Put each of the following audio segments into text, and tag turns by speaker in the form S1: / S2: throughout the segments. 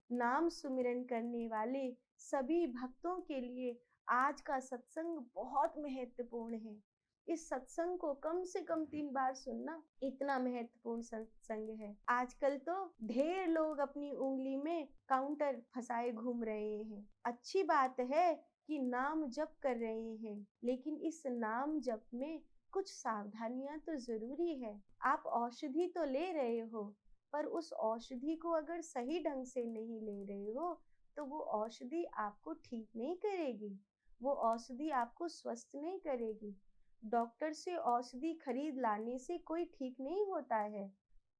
S1: नाम सुमिरन करने वाले सभी भक्तों के लिए आज का सत्संग बहुत महत्वपूर्ण है। इस सत्संग को कम से कम 3 बार सुनना, इतना महत्वपूर्ण सत्संग है। आजकल तो ढेर लोग अपनी उंगली में काउंटर फंसाए घूम रहे हैं। अच्छी बात है कि नाम जप कर रहे हैं, लेकिन इस नाम जप में कुछ सावधानियां तो जरूरी है। आप औषधि तो ले रहे हो, पर उस औषधि को अगर सही ढंग से नहीं ले रहे हो तो वो औषधि आपको ठीक नहीं करेगी, वो औषधि आपको स्वस्थ नहीं करेगी। डॉक्टर से औषधि खरीद लाने से कोई ठीक नहीं होता है।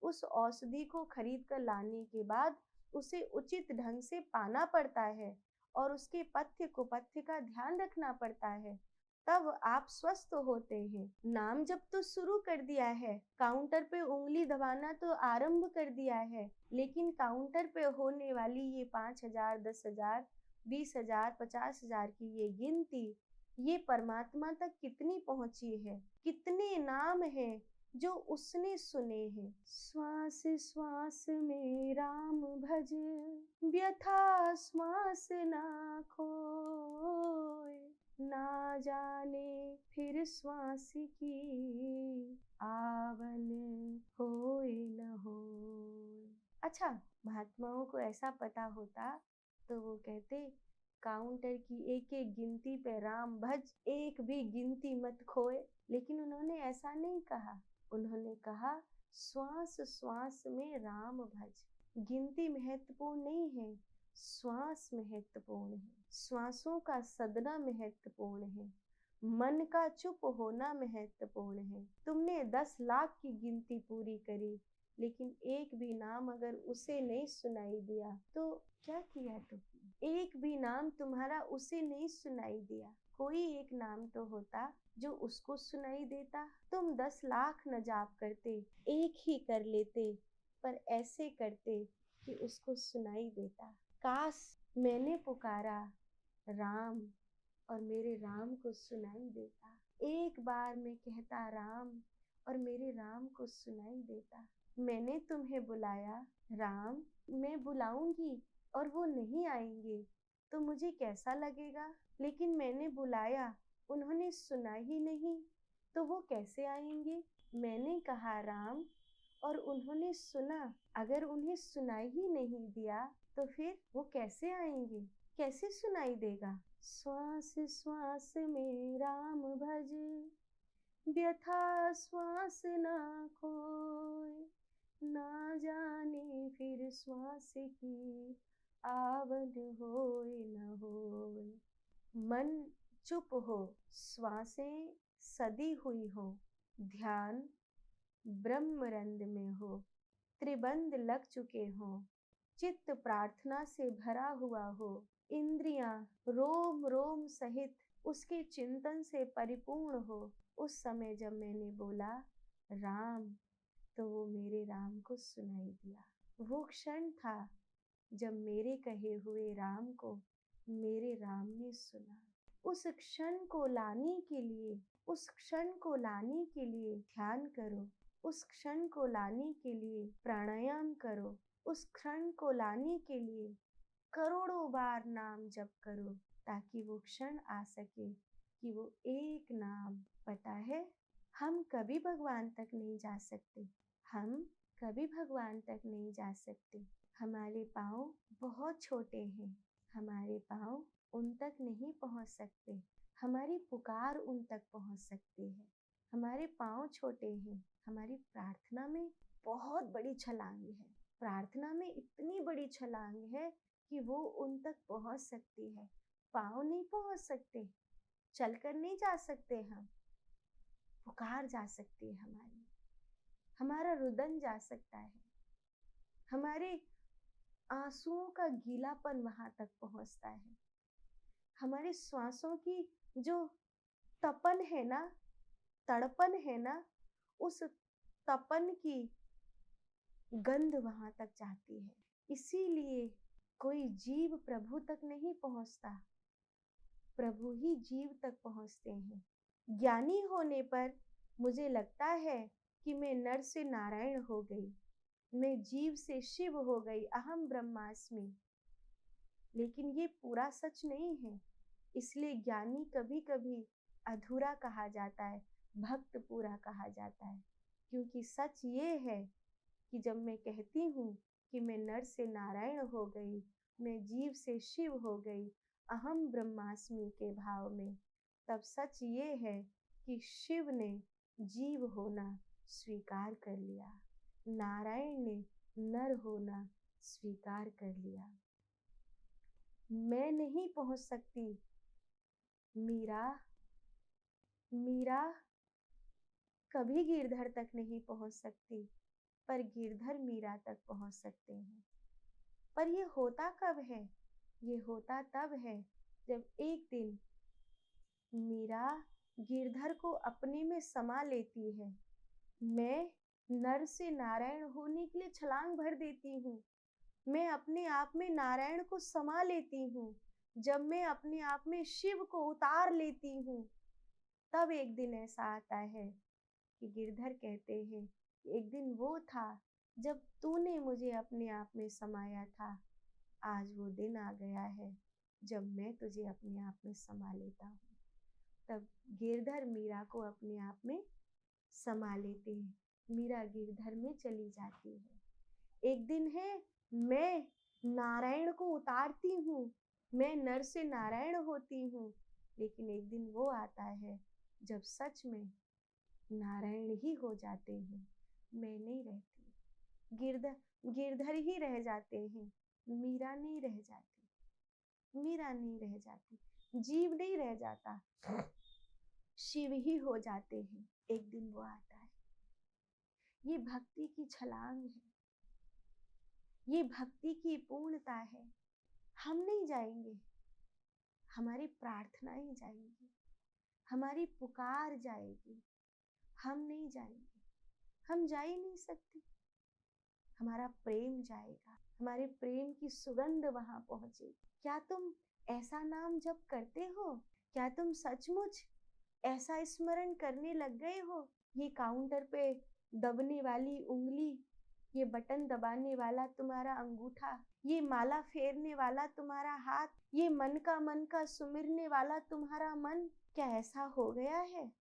S1: उस औषधि को खरीद कर लाने के बाद उसे उचित ढंग से पाना पड़ता है और उसके पथ्य कुपथ्य का ध्यान रखना पड़ता है, तब आप स्वस्थ होते हैं। नाम जब तो शुरू कर दिया है, काउंटर पे उंगली दबाना तो आरंभ कर दिया है, लेकिन काउंटर पे होने वाली ये 5,000, 10,000, 20,000, 50,000 की ये गिनती, ये परमात्मा तक कितनी पहुंची है, कितने नाम हैं जो उसने सुने हैं। श्वास श्वास में राम भज, व्यथा श्वास ना खोए, ना जाने फिर श्वास की आवन होए न होए। अच्छा, महात्माओं को ऐसा पता होता तो वो कहते काउंटर की एक एक गिनती पे राम भज, एक भी गिनती मत खोए। लेकिन उन्होंने ऐसा नहीं कहा, उन्होंने कहा श्वास श्वास में राम भज। गिनती महत्वपूर्ण नहीं है, श्वास महत्वपूर्ण है। श्वासों का सदना महत्वपूर्ण है, मन का चुप होना महत्वपूर्ण है। तुमने 10 लाख की गिनती पूरी करी, लेकिन एक भी नाम अगर उसे नहीं सुनाई दिया तो क्या किया तुमने? एक भी नाम तुम्हारा उसे नहीं सुनाई दिया। कोई एक नाम तो होता जो उसको सुनाई देता। तुम 10 लाख न जाप करते, एक ही कर लेते, पर ऐसे करते कि उसको सुनाई देता। काश मैंने पुकारा राम और मेरे राम को सुनाई देता। एक बार मैं कहता राम और मेरे राम को सुनाई देता। मैंने तुम्हें बुलाया राम, मैं बुलाऊंगी और वो नहीं आएंगे तो मुझे कैसा लगेगा? लेकिन मैंने बुलाया, उन्होंने सुना ही नहीं तो वो कैसे आएंगे? मैंने कहा राम और उन्होंने सुना, अगर उन्हें सुनाई ही नहीं दिया तो फिर वो कैसे आएंगे, कैसे सुनाई देगा? श्वास श्वास में राम भज, व्यथा श्वास ना खोए, ना जाने फिर श्वास की आवद होए न होए। मन चुप हो, श्वासें सदी हुई हो, ध्यान ब्रह्मरंध में हो, त्रिबंध लग चुके हो, चित्त प्रार्थना से भरा हुआ हो, इंद्रियां रोम रोम सहित उसके चिंतन से परिपूर्ण हो, उस समय जब मैंने बोला राम तो वो मेरे राम को सुनाई दिया। वो क्षण था जब मेरे कहे हुए राम को मेरे राम ने सुना। उस क्षण को लाने के लिए, उस क्षण को लाने के लिए ध्यान करो, उस क्षण को लाने के लिए प्राणायाम करो, उस क्षण को लाने के लिए करोड़ों बार नाम जप करो, ताकि वो क्षण आ सके कि वो एक नाम। पता है, हम कभी भगवान तक नहीं जा सकते, हम कभी भगवान तक नहीं जा सकते। हमारे पाँव बहुत छोटे हैं, हमारे पाँव उन तक नहीं पहुंच सकते, हमारी पुकार उन तक पहुंच सकती है। हमारे पाँव छोटे हैं, हमारी प्रार्थना में बहुत बड़ी छलांग है, प्रार्थना में इतनी बड़ी छलांग है कि वो उन तक पहुंच सकती है। पाँव नहीं पहुंच सकते, चलकर नहीं जा सकते, हम पुकार जा सकती है हमारी, हमारा रुदन जा सकता है, हमारे आंसुओं का गीलापन वहां तक पहुंचता है, हमारी श्वासों की जो तपन है ना, तड़पन है ना, उस तपन की गंध वहां तक जाती है। इसीलिए कोई जीव प्रभु तक नहीं पहुंचता, प्रभु ही जीव तक पहुंचते हैं। ज्ञानी होने पर मुझे लगता है कि मैं नर से नारायण हो गई, मैं जीव से शिव हो गई, अहम ब्रह्मास्मि। लेकिन ये पूरा सच नहीं है। इसलिए ज्ञानी कभी कभी अधूरा कहा जाता है, भक्त पूरा कहा जाता है। क्योंकि सच ये है कि जब मैं कहती हूँ कि मैं नर से नारायण हो गई, मैं जीव से शिव हो गई, अहम ब्रह्मास्मि के भाव में, तब सच ये है कि शिव ने जीव होना स्वीकार कर लिया, नारायण ने नर होना स्वीकार कर लिया। मैं नहीं पहुंच सकती, मीरा मीरा कभी गिरधर तक नहीं पहुंच सकती, पर गिरधर मीरा तक पहुंच सकते हैं। पर ये होता कब है? ये होता तब है जब एक दिन मीरा गिरधर को अपने में समा लेती है। मैं नर से नारायण होने के लिए छलांग भर देती हूँ। मैं अपने आप में नारायण को समा लेती हूँ। जब मैं अपने आप में शिव को उतार लेती हूँ, तब एक दिन ऐसा आता है कि गिरधर कहते हैं कि एक दिन वो था जब तूने मुझे अपने आप में समाया था। आज वो दिन आ गया है जब मैं तुझे अपने आप में समा लेता हूँ। तब गिरधर मीरा को अपने आप में समा लेते हैं। मीरा गिरधर में चली जाती है। एक दिन है, मैं नारायण को उतारती हूँ, मैं नर से नारायण होती हूँ। लेकिन एक दिन वो आता है जब सच में नारायण ही हो जाते हैं, मैं नहीं रहती, गिरधर ही रह जाते हैं, मीरा नहीं रह जाती, मीरा नहीं रह जाती, जीव नहीं रह जाता, शिव ही हो जाते हैं। एक दिन वो आता है। ये भक्ति की छलांग है, ये भक्ति की पूर्णता है। हम नहीं जाएंगे, हमारी प्रार्थनाएं जाएंगी, हमारी पुकार जाएगी। हम नहीं जाएंगे, हम जा ही नहीं सकते। हमारा प्रेम जाएगा, हमारे प्रेम की सुगंध वहां पहुंचेगी। क्या तुम ऐसा नाम जप करते हो? क्या तुम सचमुच ऐसा स्मरण करने लग गए हो? ये काउंटर पे दबने वाली उंगली, ये बटन दबाने वाला तुम्हारा अंगूठा, ये माला फेरने वाला तुम्हारा हाथ, ये मन का सुमिरने वाला तुम्हारा मन, क्या ऐसा हो गया है